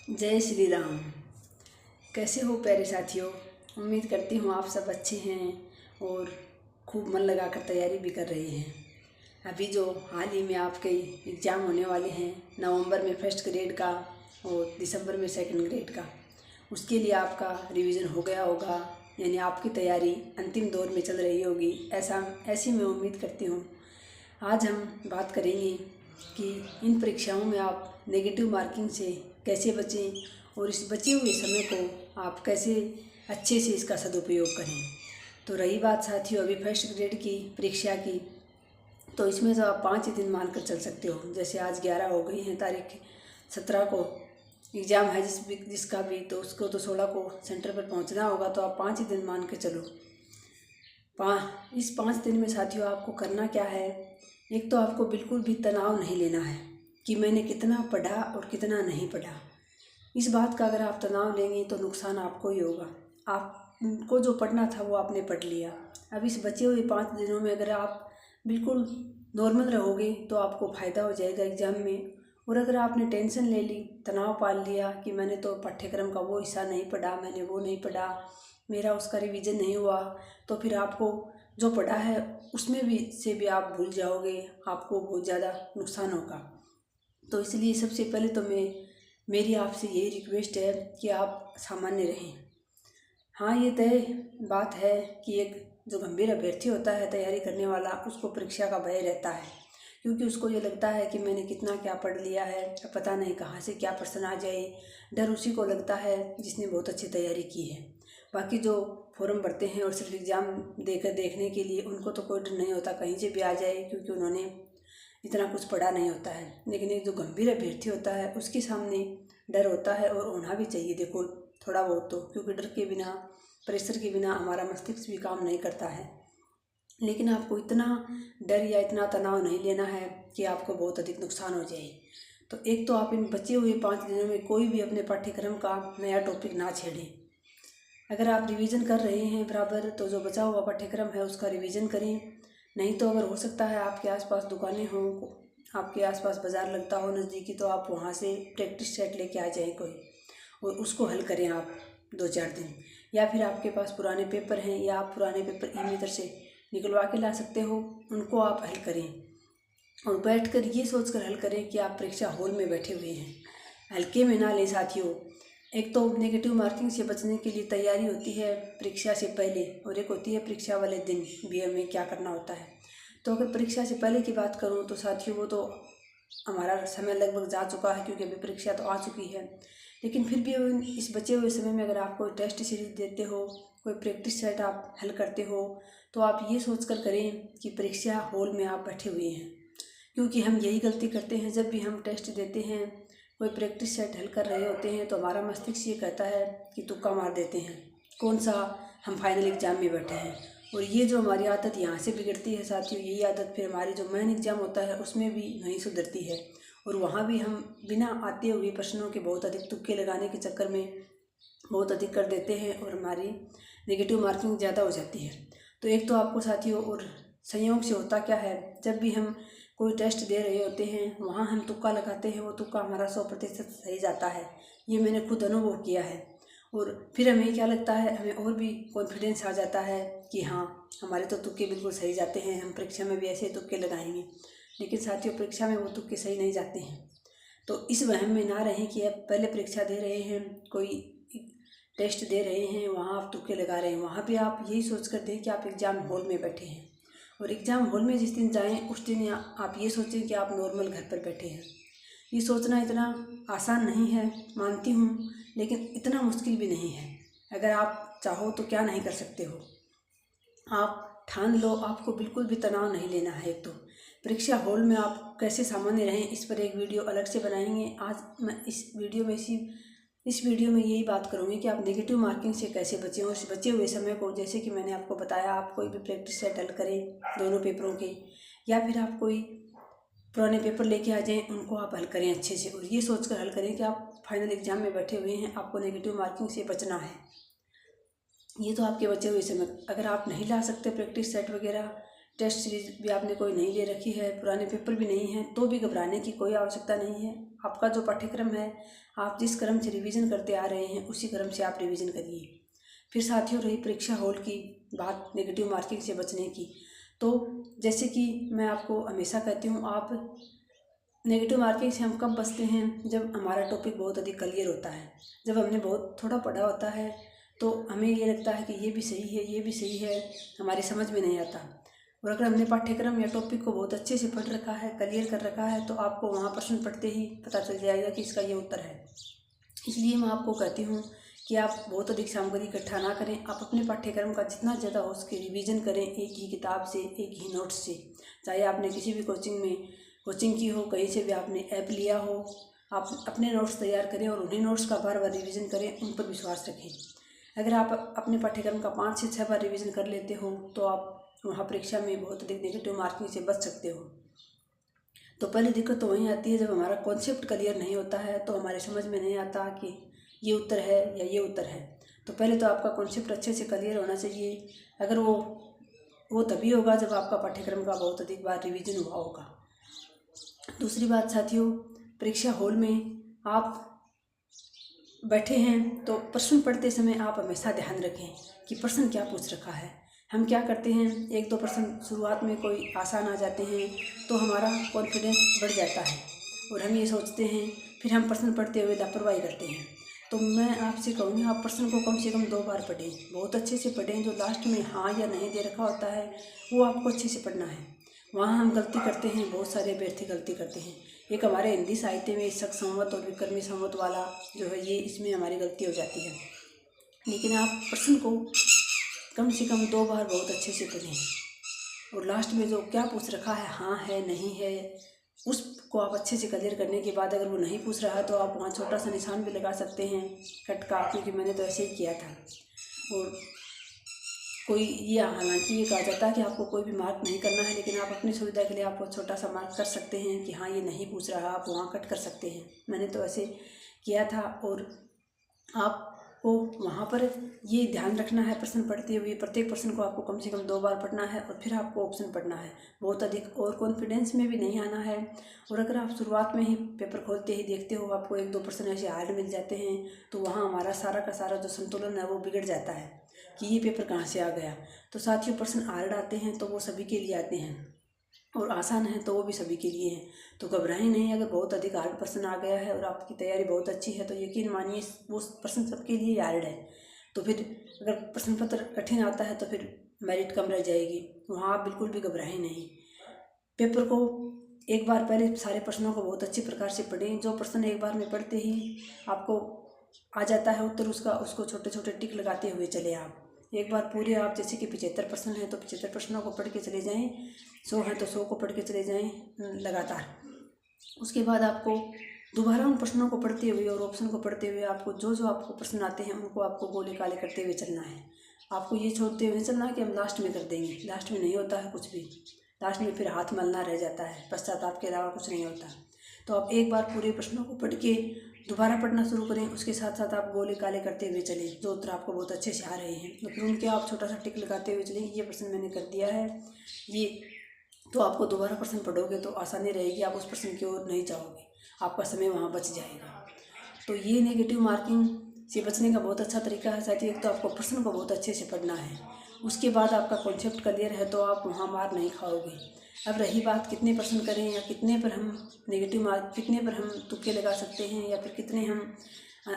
जय श्री राम। कैसे हो प्यारे साथियों। उम्मीद करती हूँ आप सब अच्छे हैं और खूब मन लगाकर तैयारी भी कर रहे हैं। अभी जो हाल ही में आपके एग्ज़ाम होने वाले हैं, नवंबर में फर्स्ट ग्रेड का और दिसंबर में सेकंड ग्रेड का, उसके लिए आपका रिवीजन हो गया होगा, यानी आपकी तैयारी अंतिम दौर में चल रही होगी, ऐसी मैं उम्मीद करती हूँ। आज हम बात करेंगे कि इन परीक्षाओं में आप नेगेटिव मार्किंग से कैसे बचें और इस बचे हुए समय को आप कैसे अच्छे से इसका सदुपयोग करें। तो रही बात साथियों अभी फर्स्ट ग्रेड की परीक्षा की, तो इसमें तो आप 5 दिन मानकर चल सकते हो। जैसे आज 11 हो गई हैं, तारीख 17 को एग्ज़ाम है जिसका भी, तो उसको तो 16 को सेंटर पर पहुंचना होगा, तो आप 5 दिन मान के चलो। इस 5 दिन में साथियों आपको करना क्या है। एक तो आपको बिल्कुल भी तनाव नहीं लेना है कि मैंने कितना पढ़ा और कितना नहीं पढ़ा। इस बात का अगर आप तनाव लेंगे तो नुकसान आपको ही होगा। आपको जो पढ़ना था वो आपने पढ़ लिया। अब इस बचे हुए 5 दिनों में अगर आप बिल्कुल नॉर्मल रहोगे तो आपको फ़ायदा हो जाएगा एग्ज़ाम में। और अगर आपने टेंशन ले ली, तनाव पाल लिया कि मैंने तो पाठ्यक्रम का वो हिस्सा नहीं पढ़ा, मैंने वो नहीं पढ़ा, मेरा उसका रिवीजन नहीं हुआ, तो फिर आपको जो पढ़ा है उसमें भी आप भूल जाओगे, आपको बहुत ज़्यादा नुकसान होगा। तो इसलिए सबसे पहले तो मेरी आपसे यही रिक्वेस्ट है कि आप सामान्य रहें। हाँ, ये तय बात है कि एक जो गंभीर अभ्यर्थी होता है तैयारी करने वाला, उसको परीक्षा का भय रहता है, क्योंकि उसको ये लगता है कि मैंने कितना क्या पढ़ लिया है, पता नहीं कहाँ से क्या प्रश्न आ जाए। डर उसी को लगता है जिसने बहुत अच्छी तैयारी की है। बाकी जो फॉर्म भरते हैं और सिर्फ एग्ज़ाम देखने के लिए, उनको तो कोई डर नहीं होता कहीं से भी आ जाए, क्योंकि उन्होंने इतना कुछ पढ़ा नहीं होता है। लेकिन एक जो गंभीर अभ्यर्थी होता है उसके सामने डर होता है, और होना भी चाहिए देखो थोड़ा बहुत तो, क्योंकि डर के बिना, प्रेशर के बिना हमारा मस्तिष्क भी काम नहीं करता है। लेकिन आपको इतना डर या इतना तनाव नहीं लेना है कि आपको बहुत अधिक नुकसान हो जाए। तो एक तो आप इन बचे हुए 5 दिनों में कोई भी अपने पाठ्यक्रम का नया टॉपिक ना छेड़ें। अगर आप रिवीजन कर रहे हैं बराबर, तो जो बचा हुआ पाठ्यक्रम है उसका रिवीजन करें। नहीं तो अगर हो सकता है आपके आसपास दुकानें हों, आपके आसपास बाज़ार लगता हो नज़दीकी, तो आप वहाँ से प्रैक्टिस सेट लेके आ जाएं कोई, और उसको हल करें आप 2-4 दिन। या फिर आपके पास पुराने पेपर हैं, या आप पुराने पेपर ई-मित्र से निकलवा के ला सकते हो, उनको आप हल करें। और बैठकर ये सोचकर हल करें कि आप परीक्षा हॉल में बैठे हुए हैं। हल्के में ना लें साथियों। एक तो नेगेटिव मार्किंग से बचने के लिए तैयारी होती है परीक्षा से पहले, और एक होती है परीक्षा वाले दिन भी हमें क्या करना होता है। तो अगर परीक्षा से पहले की बात करूं तो साथियों वो तो हमारा समय लगभग जा चुका है, क्योंकि अभी परीक्षा तो आ चुकी है। लेकिन फिर भी इस बचे हुए समय में अगर आप कोई टेस्ट सीरीज देते हो, कोई प्रैक्टिस सेट आप हल करते हो, तो आप ये सोच कर करें कि परीक्षा हॉल में आप बैठे हुए हैं। क्योंकि हम यही गलती करते हैं, जब भी हम टेस्ट देते हैं, कोई प्रैक्टिस सेट हल कर रहे होते हैं, तो हमारा मस्तिष्क ये कहता है कि तुक्का मार देते हैं, कौन सा हम फाइनल एग्ज़ाम में बैठे हैं। और ये जो हमारी आदत यहाँ से बिगड़ती है साथियों, यही आदत फिर हमारी जो मेन एग्ज़ाम होता है उसमें भी नहीं सुधरती है। और वहाँ भी हम बिना आते हुए प्रश्नों के बहुत अधिक तुक्के लगाने के चक्कर में बहुत अधिक कर देते हैं, और हमारी नेगेटिव मार्किंग ज़्यादा हो जाती है। तो एक तो आपको साथियों, और संयोग से होता क्या है, जब भी हम कोई टेस्ट दे रहे होते हैं वहाँ हम तुक्का लगाते हैं, वो तुक्का हमारा 100% सही जाता है। ये मैंने खुद अनुभव किया है। और फिर हमें क्या लगता है, हमें और भी कॉन्फिडेंस आ जाता है कि हाँ, हमारे तो तुक्के बिल्कुल सही जाते हैं, हम परीक्षा में भी ऐसे तुक्के लगाएंगे। लेकिन साथियों परीक्षा में वो तुक्के सही नहीं जाते हैं। तो इस वहम में ना रहें कि आप पहले परीक्षा दे रहे हैं, कोई टेस्ट दे रहे हैं, वहाँ आप तुक्के लगा रहे हैं। वहाँ भी आप यही सोच कर दें कि आप एग्ज़ाम हॉल में बैठे हैं, और एग्ज़ाम हॉल में जिस दिन जाएं उस दिन आप ये सोचें कि आप नॉर्मल घर पर बैठे हैं। ये सोचना इतना आसान नहीं है, मानती हूँ, लेकिन इतना मुश्किल भी नहीं है। अगर आप चाहो तो क्या नहीं कर सकते हो। आप ठान लो, आपको बिल्कुल भी तनाव नहीं लेना है। एक तो परीक्षा हॉल में आप कैसे सामान्य रहें, इस पर एक वीडियो अलग से बनाएंगे। आज मैं इस वीडियो में यही बात करूँगी कि आप नेगेटिव मार्किंग से कैसे बचें, और बचे हुए समय को, जैसे कि मैंने आपको बताया, आप कोई भी प्रैक्टिस सेट हल करें दोनों पेपरों के, या फिर आप कोई पुराने पेपर लेके आ जाएं, उनको आप हल करें अच्छे से। और ये सोचकर हल करें कि आप फाइनल एग्ज़ाम में बैठे हुए हैं, आपको नेगेटिव मार्किंग से बचना है। ये तो आपके बचे हुए समय। अगर आप नहीं ला सकते प्रैक्टिस सेट वगैरह, टेस्ट सीरीज भी आपने कोई नहीं ले रखी है, पुराने पेपर भी नहीं हैं, तो भी घबराने की कोई आवश्यकता नहीं है। आपका जो पाठ्यक्रम है, आप जिस क्रम से रिवीजन करते आ रहे हैं उसी क्रम से आप रिवीजन करिए। फिर साथियों, रही परीक्षा हॉल की बात नेगेटिव मार्किंग से बचने की, तो जैसे कि मैं आपको हमेशा कहती हूँ, आप नेगेटिव मार्किंग से हम कब बचते हैं, जब हमारा टॉपिक बहुत अधिक क्लियर होता है, जब हमने बहुत थोड़ा पढ़ा होता है तो हमें ये लगता है कि ये भी सही है, ये भी सही है, हमारी समझ में नहीं आता। और अगर हमने पाठ्यक्रम या टॉपिक को बहुत अच्छे से पढ़ रखा है, क्लियर कर रखा है, तो आपको वहाँ प्रश्न पढ़ते ही पता चल जाएगा कि इसका ये उत्तर है। इसलिए मैं आपको कहती हूँ कि आप बहुत अधिक सामग्री इकट्ठा ना करें, आप अपने पाठ्यक्रम का जितना ज़्यादा हो सके रिवीजन करें, एक ही किताब से, एक ही नोट्स से। चाहे आपने किसी भी कोचिंग की हो, कहीं से भी आपने ऐप लिया हो, आप अपने नोट्स तैयार करें और उन्हीं नोट्स का बार बार रिवीजन करें, उन पर विश्वास रखें। अगर आप अपने पाठ्यक्रम का 5 से 6 बार रिवीजन कर लेते हो तो आप वहाँ परीक्षा में बहुत अधिक नेगेटिव मार्किंग से बच सकते हो। तो पहली दिक्कत तो वहीं आती है जब हमारा कॉन्सेप्ट क्लियर नहीं होता है, तो हमारे समझ में नहीं आता कि ये उत्तर है या ये उत्तर है। तो पहले तो आपका कॉन्सेप्ट अच्छे से क्लियर होना चाहिए। अगर वो तभी होगा जब आपका पाठ्यक्रम का बहुत अधिक बार रिवीजन हुआ होगा। दूसरी बात साथियों, परीक्षा हॉल में आप बैठे हैं तो प्रश्न पढ़ते समय आप हमेशा ध्यान रखें कि प्रश्न क्या पूछ रखा है। हम क्या करते हैं, 1-2 प्रश्न शुरुआत में कोई आसान आ जाते हैं तो हमारा कॉन्फिडेंस बढ़ जाता है और हम ये सोचते हैं, फिर हम प्रश्न पढ़ते हुए लापरवाही करते हैं। तो मैं आपसे कहूँगी, आप प्रश्न को कम से कम 2 बार पढ़ें, बहुत अच्छे से पढ़ें। जो लास्ट में हाँ या नहीं दे रखा होता है वो आपको अच्छे से पढ़ना है। वहाँ हम गलती करते हैं, बहुत सारे अभ्यर्थी गलती करते हैं। एक हमारे हिंदी साहित्य में शक संवत और विक्रमी संवत वाला जो है, ये इसमें हमारी गलती हो जाती है। लेकिन आप प्रश्न को कम से कम 2 बार बहुत अच्छे से पढ़ें और लास्ट में जो क्या पूछ रखा है, हाँ है नहीं है, उसको आप अच्छे से क्लियर करने के बाद अगर वो नहीं पूछ रहा है तो आप वहाँ छोटा सा निशान भी लगा सकते हैं कट का, क्योंकि मैंने तो ऐसे ही किया था। और कोई ये हालांकि ये कहा जाता है कि आपको कोई भी मार्क नहीं करना है, लेकिन आप अपनी सुविधा के लिए आप छोटा सा मार्क कर सकते हैं कि हाँ ये नहीं पूछ रहा, आप वहाँ कट कर सकते हैं। मैंने तो ऐसे किया था। और आपको वहाँ पर ये ध्यान रखना है, प्रश्न पढ़ते हुए प्रत्येक प्रश्न को आपको कम से कम 2 बार पढ़ना है और फिर आपको ऑप्शन पढ़ना है। बहुत अधिक और कॉन्फिडेंस में भी नहीं आना है। और अगर आप शुरुआत में ही पेपर खोलते ही देखते हो आपको 1-2 प्रश्न ऐसे हार्ड मिल जाते हैं, तो वहाँ हमारा सारा का सारा जो संतुलन है वो बिगड़ जाता है कि ये पेपर कहाँ से आ गया। तो साथियों, प्रश्न हार्ड आते हैं तो वो सभी के लिए आते हैं और आसान है तो वो भी सभी के लिए है। तो घबराएं नहीं, अगर बहुत अधिक हार्ड प्रश्न आ गया है और आपकी तैयारी बहुत अच्छी है तो यकीन मानिए वो प्रश्न सबके लिए हार्ड है। तो फिर अगर प्रश्न पत्र कठिन आता है तो फिर मेरिट कम रह जाएगी। वहाँ आप बिल्कुल भी घबराएं नहीं। पेपर को एक बार पहले सारे प्रश्नों को बहुत अच्छी प्रकार से पढ़ें। जो प्रश्न एक बार में पढ़ते ही आपको आ जाता है उत्तर उसको छोटे छोटे टिक लगाते हुए चले आप। एक बार पूरे आप जैसे कि 75 प्रश्न हैं तो 75 प्रश्नों को पढ़ के चले जाएं, 100 हैं तो 100 को पढ़ के चले जाएं लगातार। उसके बाद आपको दोबारा उन प्रश्नों को पढ़ते हुए और ऑप्शन को पढ़ते हुए आपको जो आपको प्रश्न आते हैं उनको आपको गोले काले करते हुए चलना है। आपको ये छोड़ते हुए चलना है कि हम लास्ट में कर देंगे, लास्ट में नहीं होता है कुछ भी। लास्ट में फिर हाथ मलना रह जाता है, पश्चाताप के अलावा कुछ नहीं होता। तो आप एक बार पूरे प्रश्नों को पढ़ के दोबारा पढ़ना शुरू करें, उसके साथ साथ आप गोले काले करते हुए चलें जो उत्तर आपको बहुत अच्छे से आ रहे हैं। तो फिर उनके आप छोटा सा टिक लगाते हुए चलें, ये प्रश्न मैंने कर दिया है ये। तो आपको दोबारा प्रश्न पढ़ोगे तो आसानी रहेगी, आप उस प्रश्न की ओर नहीं जाओगे, आपका समय वहाँ बच जाएगा। तो ये नेगेटिव मार्किंग से बचने का बहुत अच्छा तरीका है साथियों। एक तो आपको प्रश्न को बहुत अच्छे से पढ़ना है, उसके बाद आपका कॉन्सेप्ट क्लियर है तो आप वहाँ मार नहीं खाओगे। अब रही बात कितने प्रश्न करें या कितने पर हम नेगेटिव मार्क, कितने पर हम तुक्के लगा सकते हैं या फिर कितने हम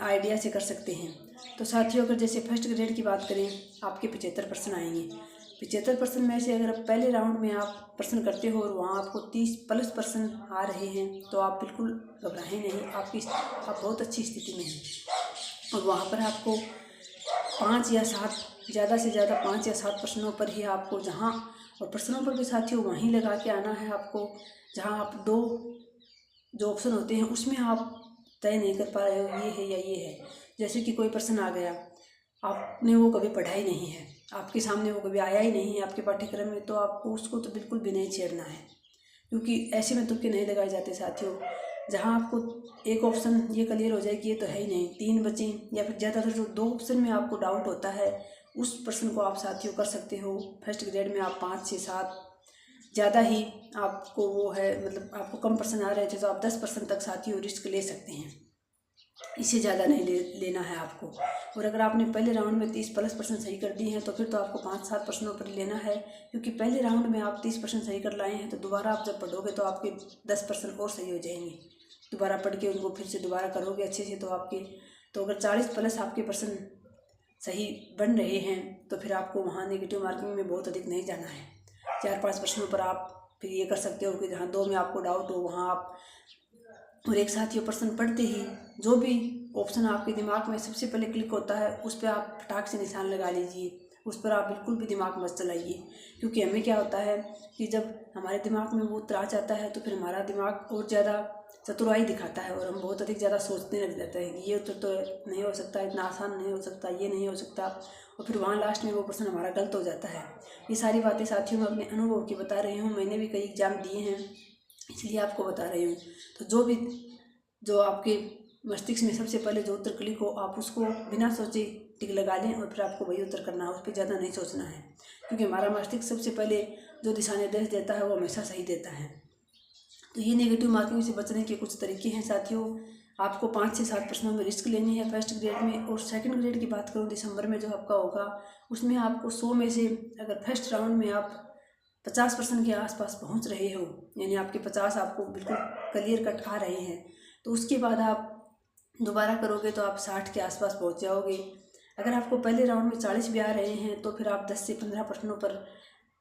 आइडिया से कर सकते हैं। तो साथियों, अगर जैसे फर्स्ट ग्रेड की बात करें, आपके 75 प्रश्न आएंगे। 75 प्रश्न में से अगर पहले राउंड में आप प्रश्न करते हो और वहाँ आपको 30+ प्रश्न आ रहे हैं तो आप बिल्कुल घबराएं नहीं, आप बहुत अच्छी स्थिति में हैं। और वहाँ पर आपको 5 या 7, ज़्यादा से ज़्यादा 5 या 7 प्रश्नों पर ही आपको जहाँ, और प्रश्नों पर भी साथियों वहीं लगा के आना है आपको जहाँ आप 2 जो ऑप्शन होते हैं उसमें आप तय नहीं कर पा रहे हो ये है या ये है। जैसे कि कोई प्रश्न आ गया, आपने वो कभी पढ़ा ही नहीं है, आपके सामने वो कभी आया ही नहीं है आपके पाठ्यक्रम में, तो आपको उसको तो बिल्कुल भी नहीं छेड़ना है, क्योंकि ऐसे में तुक्के नहीं लगाए जाते साथियों। जहाँ आपको एक ऑप्शन ये क्लियर हो जाए कि ये तो है ही नहीं, 3 बचें या फिर ज़्यादातर जो 2 ऑप्शन में आपको डाउट होता है उस प्रश्न को आप साथियों कर सकते हो। फर्स्ट ग्रेड में आप 5 से 7 ज़्यादा ही आपको वो है, मतलब आपको कम परसेंट आ रहे थे तो आप 10% तक साथियों रिस्क ले सकते हैं। इससे ज़्यादा नहीं लेना है आपको। और अगर आपने पहले राउंड में 30+ % सही कर दी हैं तो फिर तो आपको 5-7 प्रश्नों पर लेना है, क्योंकि पहले राउंड में आप 30% सही कर लाए हैं तो दोबारा आप जब पढ़ोगे तो आपके 10% और सही हो जाएंगे। दोबारा पढ़ के उनको फिर से दोबारा करोगे अच्छे से तो अगर 40+ आपके परसेंट सही बन रहे हैं तो फिर आपको वहाँ नेगेटिव मार्किंग में बहुत अधिक नहीं जाना है। 4-5 प्रश्नों पर आप फिर ये कर सकते हो कि जहाँ 2 में आपको डाउट हो वहाँ आप, और एक साथियों प्रश्न पढ़ते ही जो भी ऑप्शन आपके दिमाग में सबसे पहले क्लिक होता है उस पर आप फटाक से निशान लगा लीजिए। उस पर आप बिल्कुल भी दिमाग मत चलाइए, क्योंकि हमें क्या होता है कि जब हमारे दिमाग में वो उत्तर आ जाता है तो फिर हमारा दिमाग और ज़्यादा चतुराई दिखाता है और हम बहुत अधिक ज़्यादा सोचने लग जाते हैं कि ये उत्तर तो नहीं हो सकता, इतना आसान नहीं हो सकता, ये नहीं हो सकता, और फिर वहाँ लास्ट में वो प्रश्न हमारा गलत हो जाता है। ये सारी बातें साथियों मैं अपने अनुभव की बता रही हूँ, मैंने भी कई एग्जाम दिए हैं इसलिए आपको बता रही हूँ। तो जो आपके मस्तिष्क में सबसे पहले जो उत्तर क्लिक हो आप उसको बिना सोचे टिक लगा लें और फिर आपको वही उत्तर करना है, उस पर ज़्यादा नहीं सोचना है, क्योंकि हमारा मस्तिष्क सबसे पहले जो दिशा निर्देश देता है वो हमेशा सही देता है। तो ये नेगेटिव मार्किंग से बचने के कुछ तरीके हैं साथियों। आपको 5 से 7 प्रश्नों में रिस्क लेनी है फर्स्ट ग्रेड में। और सेकंड ग्रेड की बात करूँ दिसंबर में जो आपका होगा उसमें आपको 100 में से अगर फर्स्ट राउंड में आप 50% के आसपास पहुंच रहे हो, यानी आपके 50 आपको बिल्कुल क्लियर कट आ रहे हैं, तो उसके बाद आप दोबारा करोगे तो आप 60 के आसपास पहुंच जाओगे। अगर आपको पहले राउंड में 40 भी आ रहे हैं तो फिर आप 10 से 15 प्रश्नों पर,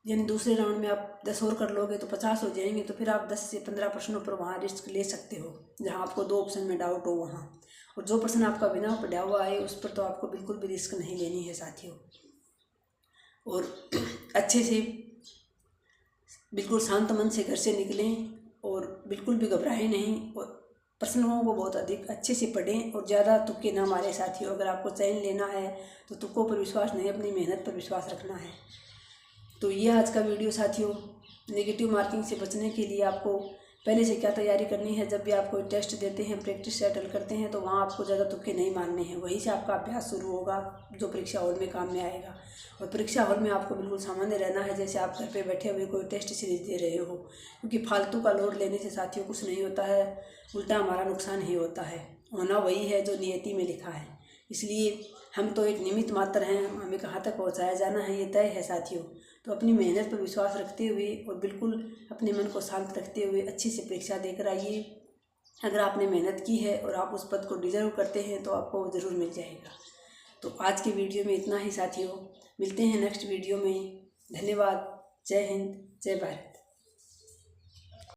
यानी दूसरे राउंड में आप 10 और कर लोगे तो 50 हो जाएंगे, तो फिर आप 10 से 15 प्रश्नों पर वहाँ रिस्क ले सकते हो जहाँ आपको 2 ऑप्शन में डाउट हो वहाँ। और जो प्रश्न आपका बिना पढ़ा हुआ है उस पर तो आपको बिल्कुल भी रिस्क नहीं लेनी है साथियों। और अच्छे से बिल्कुल शांत मन से घर से निकलें और बिल्कुल भी घबराएं नहीं, और प्रश्नों को बहुत अधिक अच्छे से पढ़ें और ज़्यादा तुक्के ना मारें साथियों। अगर आपको चयन लेना है तो तुक्कों पर विश्वास नहीं, अपनी मेहनत पर विश्वास रखना है। तो ये आज का वीडियो साथियों। नेगेटिव मार्किंग से बचने के लिए आपको पहले से क्या तैयारी करनी है, जब भी आप कोई टेस्ट देते हैं, प्रैक्टिस सेटल करते हैं, तो वहाँ आपको ज़्यादा तुक्के नहीं मारने हैं, वहीं से आपका अभ्यास शुरू होगा जो परीक्षा हॉल में काम में आएगा। और परीक्षा हॉल में आपको बिल्कुल सामान्य रहना है, जैसे आप घर पे बैठे हुए कोई टेस्ट सीरीज दे रहे हो, क्योंकि फालतू का लोड लेने से साथियों कुछ नहीं होता है, उल्टा हमारा नुकसान ही होता है। होना वही है जो नियति में लिखा है, इसलिए हम तो एक निमित्त मात्र हैं, हमें कहाँ तक पहुँचाया जाना है ये तय है साथियों। तो अपनी मेहनत पर विश्वास रखते हुए और बिल्कुल अपने मन को शांत रखते हुए अच्छी से परीक्षा देकर आइए। अगर आपने मेहनत की है और आप उस पद को डिजर्व करते हैं तो आपको ज़रूर मिल जाएगा। तो आज के वीडियो में इतना ही साथियों, मिलते हैं नेक्स्ट वीडियो में। धन्यवाद। जय हिंद, जय भारत।